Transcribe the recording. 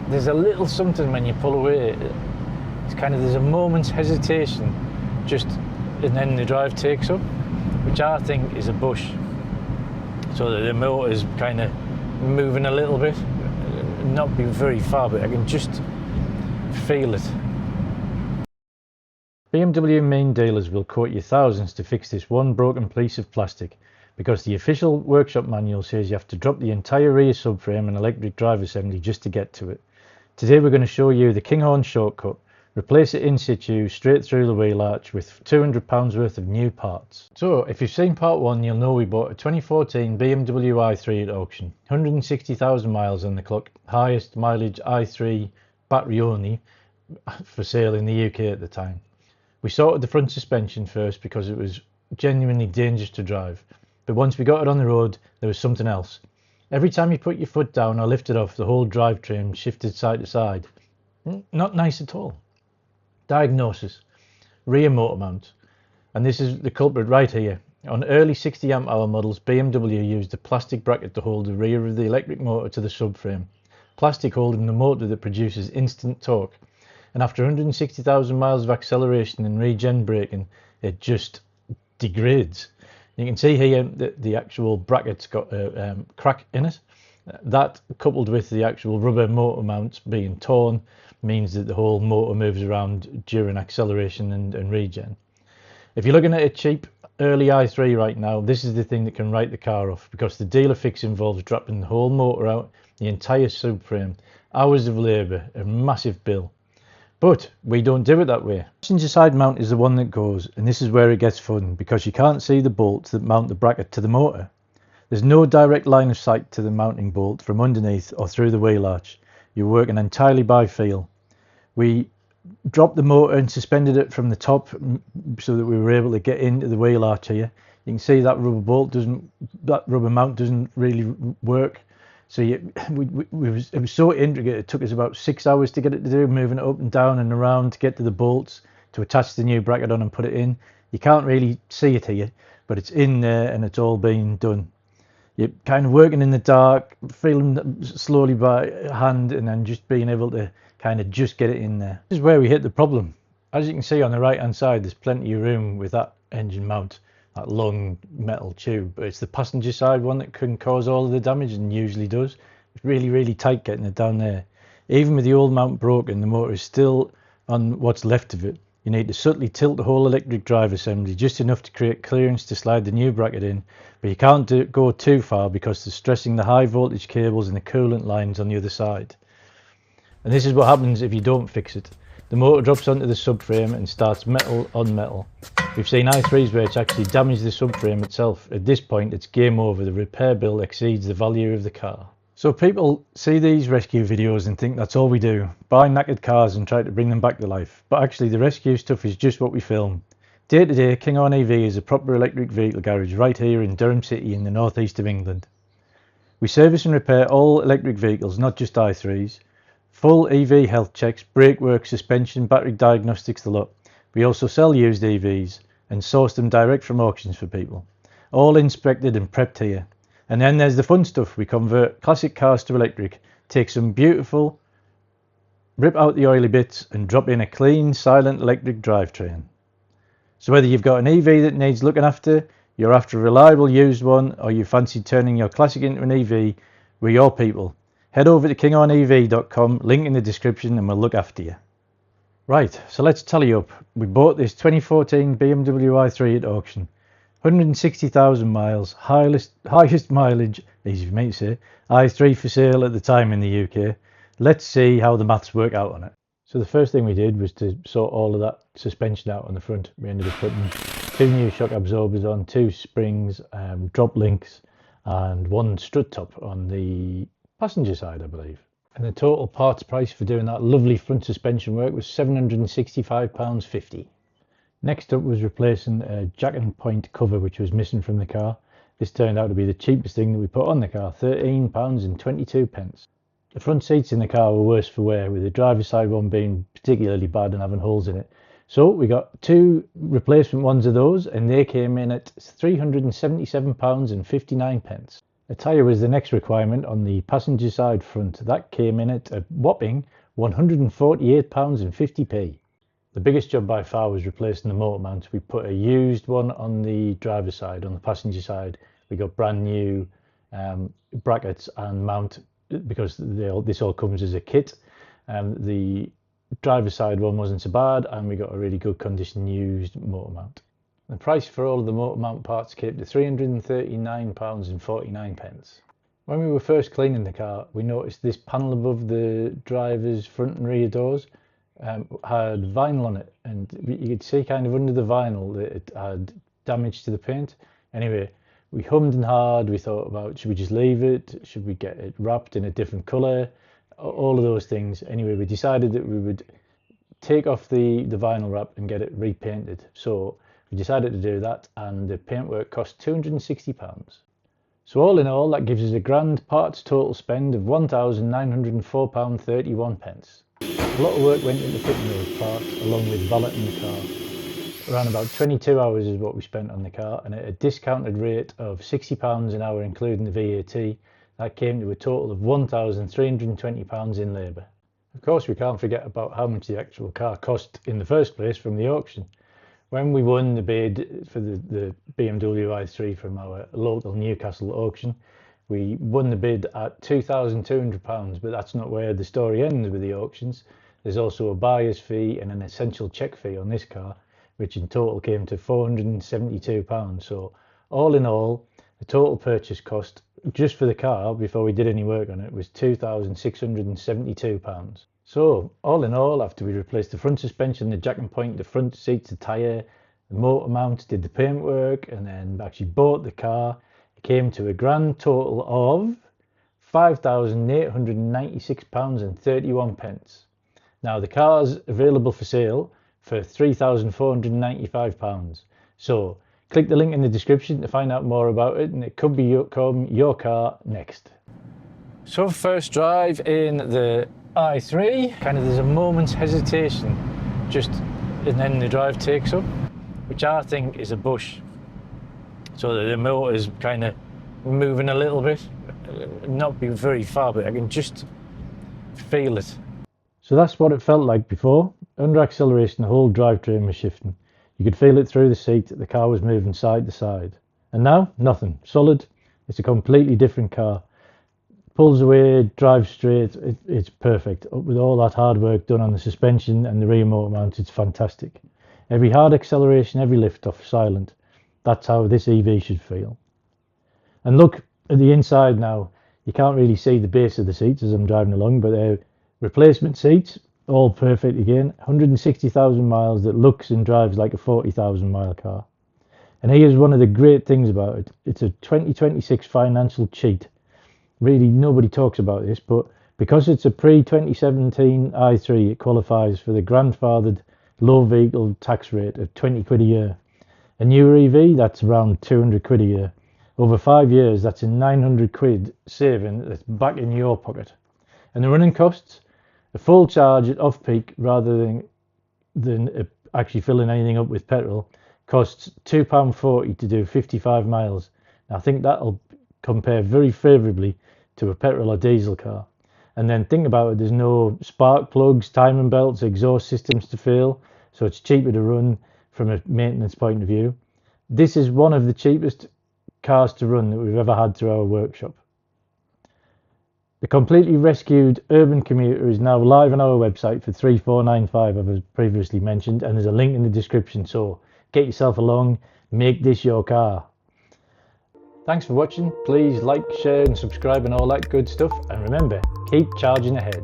there's a little something when you pull away. It's kind of, there's a moment's hesitation, and then the drive takes up, which I think is a bush. So that the motor is kind of moving a little bit, not be very far, but I can just feel it. BMW main dealers will quote you thousands to fix this one broken piece of plastic, because the official workshop manual says you have to drop the entire rear subframe and electric drive assembly just to get to it. Today we're going to show you the Kinghorn shortcut. Replace it in situ, straight through the wheel arch with £200 worth of new parts. So if you've seen part 1, you'll know we bought a 2014 BMW i3 at auction. 160,000 miles on the clock, highest mileage i3 battery only for sale in the UK at the time. We sorted the front suspension first because it was genuinely dangerous to drive. But once we got it on the road, there was something else. Every time you put your foot down or lifted off, the whole drivetrain shifted side to side. Not nice at all. Diagnosis: rear motor mount. And this is the culprit right here. On early 60 amp hour models, BMW used a plastic bracket to hold the rear of the electric motor to the subframe. Plastic holding the motor that produces instant torque. And after 160,000 miles of acceleration and regen braking, it just degrades. You can see here that the actual bracket's got a crack in it. That, coupled with the actual rubber motor mounts being torn, means that the whole motor moves around during acceleration and regen. If you're looking at a cheap early i3 right now, this is the thing that can write the car off, because the dealer fix involves dropping the whole motor out, the entire subframe, hours of labour, a massive bill. But we don't do it that way. Passenger side mount is the one that goes, and this is where it gets fun, because you can't see the bolts that mount the bracket to the motor. There's no direct line of sight to the mounting bolt from underneath or through the wheel arch. You're working entirely by feel. We dropped the motor and suspended it from the top so that we were able to get into the wheel arch here. You can see that that rubber mount doesn't really work. So it was so intricate, it took us about 6 hours to get it to do, moving it up and down and around to get to the bolts to attach the new bracket on and put it in. You can't really see it here, but it's in there and it's all been done. You're kind of working in the dark, feeling slowly by hand, and then just being able to kind of just get it in there. This is where we hit the problem. As you can see on the right hand side, there's plenty of room with that engine mount, that long metal tube, but it's the passenger side one that can cause all of the damage, and usually does. It's really tight getting it down there. Even with the old mount broken, the motor is still on what's left of it. You need to subtly tilt the whole electric drive assembly just enough to create clearance to slide the new bracket in, but you can't go too far because they're stressing the high voltage cables and the coolant lines on the other side. And this is what happens if you don't fix it. The motor drops onto the subframe and starts metal on metal. We've seen i3s where it's actually damaged the subframe itself. At this point, it's game over. The repair bill exceeds the value of the car. So people see these rescue videos and think that's all we do, buy knackered cars and try to bring them back to life. But actually the rescue stuff is just what we film. Day to day, Kinghorn EV is a proper electric vehicle garage right here in Durham City in the northeast of England. We service and repair all electric vehicles, not just i3s. Full EV health checks, brake work, suspension, battery diagnostics, the lot. We also sell used EVs and source them direct from auctions for people. All inspected and prepped here. And then there's the fun stuff. We convert classic cars to electric, take some beautiful, rip out the oily bits and drop in a clean, silent electric drivetrain. So whether you've got an EV that needs looking after, you're after a reliable used one, or you fancy turning your classic into an EV, we're your people. Head over to kinghornev.com, link in the description, and we'll look after you. Right, so let's tally up. We bought this 2014 BMW i3 at auction. 160,000 miles, highest mileage, easy for me to say, i3 for sale at the time in the UK. Let's see how the maths work out on it. So the first thing we did was to sort all of that suspension out on the front. We ended up putting 2 new shock absorbers on, 2 springs, drop links, and 1 strut top on the passenger side, I believe. And the total parts price for doing that lovely front suspension work was £765.50. Next up was replacing a jack and point cover which was missing from the car. This turned out to be the cheapest thing that we put on the car, £13.22. The front seats in the car were worse for wear, with the driver's side one being particularly bad and having holes in it. So we got 2 replacement ones of those, and they came in at £377.59. A tyre was the next requirement on the passenger side front. That came in at a whopping £148.50. The biggest job by far was replacing the motor mount. We put a used one on the driver's side. On the passenger side, we got brand new brackets and mount, because this all comes as a kit. The driver's side one wasn't so bad, and we got a really good condition used motor mount. The price for all of the motor mount parts came to £339.49. When we were first cleaning the car, we noticed this panel above the driver's front and rear doors had vinyl on it, and you could see kind of under the vinyl that it had damage to the paint. Anyway, we hummed and hawed. We thought about, should we just leave it? Should we get it wrapped in a different colour? All of those things. Anyway, we decided that we would take off the vinyl wrap and get it repainted. So we decided to do that, and the paintwork cost £260. So all in all, that gives us a grand parts total spend of £1,904.31. A lot of work went into fitting those parts, along with valeting the car. Around about 22 hours is what we spent on the car, and at a discounted rate of £60 an hour including the VAT, that came to a total of £1,320 in labour. Of course, we can't forget about how much the actual car cost in the first place from the auction. When we won the bid for the BMW i3 from our local Newcastle auction, we won the bid at £2,200, but that's not where the story ends with the auctions. There's also a buyer's fee and an essential check fee on this car, which in total came to £472. So all in all, the total purchase cost just for the car before we did any work on it was £2,672. So all in all, after we replaced the front suspension, the jack and point, the front seats, the tyre, the motor mount, did the paintwork, and then actually bought the car, it came to a grand total of £5,896.31. Now the car's available for sale for £3,495. So click the link in the description to find out more about it, and it could be your car next. So first drive in the i3, kind of there's a moment's hesitation and then the drive takes up, which I think is a bush. So the motor's kind of moving a little bit, not be very far, but I can just feel it. So that's what it felt like before. Under acceleration, the whole drivetrain was shifting. You could feel it through the seat, the car was moving side to side. And now, nothing, solid. It's a completely different car. Pulls away, drives straight, it's perfect. With all that hard work done on the suspension and the rear motor mount, it's fantastic. Every hard acceleration, every lift off, silent. That's how this EV should feel. And look at the inside now. You can't really see the base of the seats as I'm driving along, but they're replacement seats, all perfect again. 160,000 miles that looks and drives like a 40,000 mile car. And here's one of the great things about it. It's a 2026 financial cheat. Really, nobody talks about this, but because it's a pre-2017 i3, it qualifies for the grandfathered low vehicle tax rate of 20 quid a year. A newer EV, that's around 200 quid a year. Over 5 years, that's a 900 quid saving that's back in your pocket. And the running costs, a full charge at off-peak rather than actually filling anything up with petrol, costs £2.40 to do 55 miles. Now, I think that'll compare very favourably to a petrol or diesel car. And then think about it, there's no spark plugs, timing belts, exhaust systems to fill, so it's cheaper to run from a maintenance point of view. This is one of the cheapest cars to run that we've ever had through our workshop. The completely rescued urban commuter is now live on our website for $3,495, as previously mentioned, and there's a link in the description, so get yourself along, make this your car. Thanks for watching. Please like, share and subscribe and all that good stuff, and remember, keep charging ahead.